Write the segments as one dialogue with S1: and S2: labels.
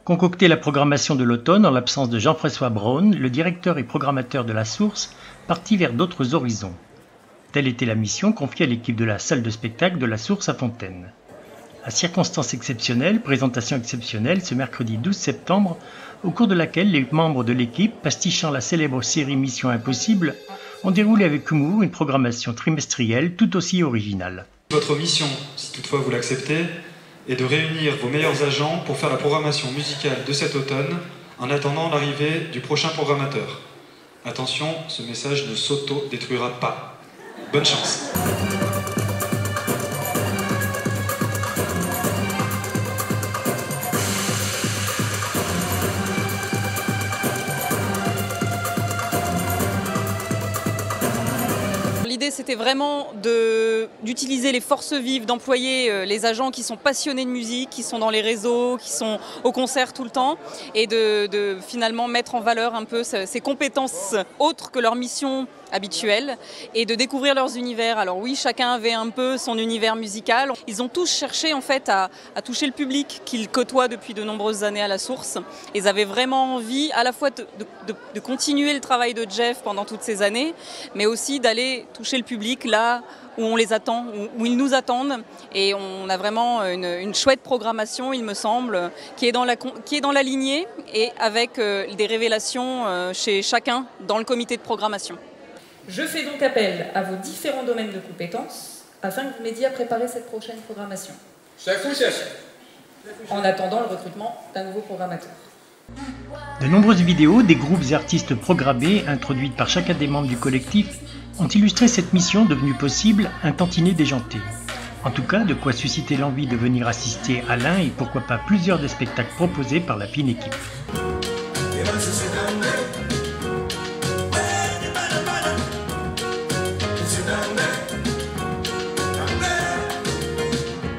S1: Concocter la programmation de l'automne en l'absence de Jean-François Braun, le directeur et programmateur de la Source, partit vers d'autres horizons. Telle était la mission confiée à l'équipe de la salle de spectacle de la Source à Fontaine. À circonstances exceptionnelles, présentation exceptionnelle ce mercredi 12 septembre, au cours de laquelle les membres de l'équipe, pastichant la célèbre série Mission Impossible, ont déroulé avec humour une programmation trimestrielle tout aussi originale.
S2: Votre mission, si toutefois vous l'acceptez, est de réunir vos meilleurs agents pour faire la programmation musicale de cet automne en attendant l'arrivée du prochain programmateur. Attention, ce message ne s'auto-détruira pas. Bonne chance.
S3: L'idée, c'était vraiment d'utiliser les forces vives, d'employer les agents qui sont passionnés de musique, qui sont dans les réseaux, qui sont au concert tout le temps, et de finalement mettre en valeur un peu ces compétences autres que leur mission habituelle, et de découvrir leurs univers. Alors oui, chacun avait un peu son univers musical. Ils ont tous cherché en fait à toucher le public qu'ils côtoient depuis de nombreuses années à la Source. Ils avaient vraiment envie à la fois de continuer le travail de Jeff pendant toutes ces années, mais aussi d'aller toucher le public là où on les attend, où ils nous attendent. Et on a vraiment une chouette programmation, il me semble, qui est dans la lignée et avec des révélations chez chacun dans le comité de programmation.
S4: Je fais donc appel à vos différents domaines de compétences afin que vous m'aidiez à préparer cette prochaine programmation. En attendant le recrutement d'un nouveau programmateur.
S1: De nombreuses vidéos des groupes et artistes programmés, introduites par chacun des membres du collectif, ont illustré cette mission devenue possible un tantinet déjanté. En tout cas, de quoi susciter l'envie de venir assister à l'un et pourquoi pas plusieurs des spectacles proposés par la fine équipe.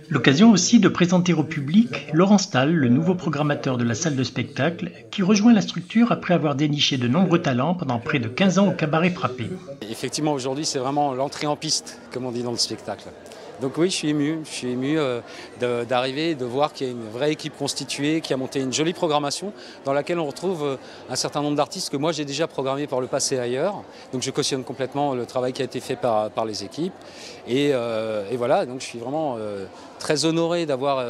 S1: L'occasion aussi de présenter au public Laurent Stahl, le nouveau programmateur de la salle de spectacle, qui rejoint la structure après avoir déniché de nombreux talents pendant près de 15 ans au Cabaret Frappé.
S5: Effectivement, aujourd'hui, c'est vraiment l'entrée en piste, comme on dit dans le spectacle. Donc oui, je suis ému d'arriver et de voir qu'il y a une vraie équipe constituée, qui a monté une jolie programmation dans laquelle on retrouve un certain nombre d'artistes que moi j'ai déjà programmés par le passé ailleurs. Donc je cautionne complètement le travail qui a été fait par les équipes. Et voilà, donc je suis vraiment très honoré d'avoir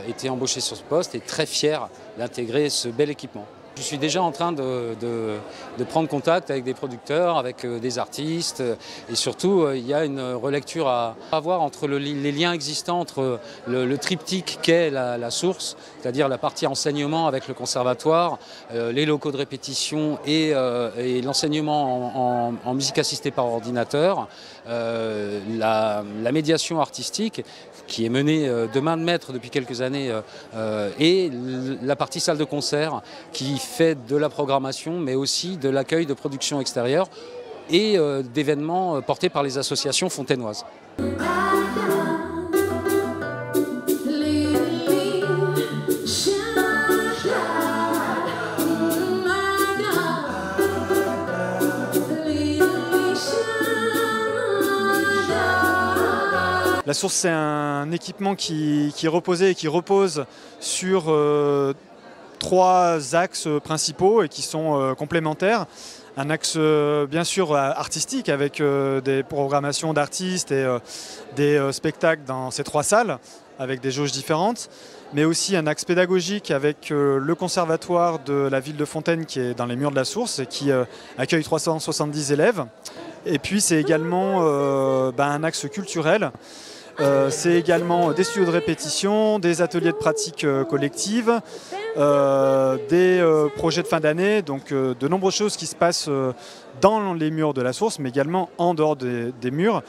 S5: été embauché sur ce poste et très fier d'intégrer ce bel équipement. Je suis déjà en train de prendre contact avec des producteurs, avec des artistes, et surtout il y a une relecture à avoir entre les liens existants entre le triptyque qu'est la Source, c'est-à-dire la partie enseignement avec le conservatoire, les locaux de répétition et l'enseignement en musique assistée par ordinateur, la médiation artistique qui est menée de main de maître depuis quelques années, et la partie salle de concert qui fait de la programmation, mais aussi de l'accueil de productions extérieures et d'événements portés par les associations fontainoises.
S6: La Source, c'est un équipement qui reposait et qui repose sur 3 axes principaux et qui sont complémentaires. Un axe bien sûr artistique avec des programmations d'artistes et des spectacles dans ces 3 salles avec des jauges différentes, mais aussi un axe pédagogique avec le conservatoire de la ville de Fontaine qui est dans les murs de la Source et qui accueille 370 élèves. Et puis c'est également un axe culturel. C'est également des studios de répétition, des ateliers de pratique collective, des projets de fin d'année, donc de nombreuses choses qui se passent dans les murs de la Source, mais également en dehors des murs,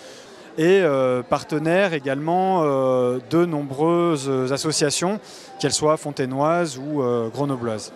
S6: et partenaires également de nombreuses associations, qu'elles soient fontainoises ou grenobloises.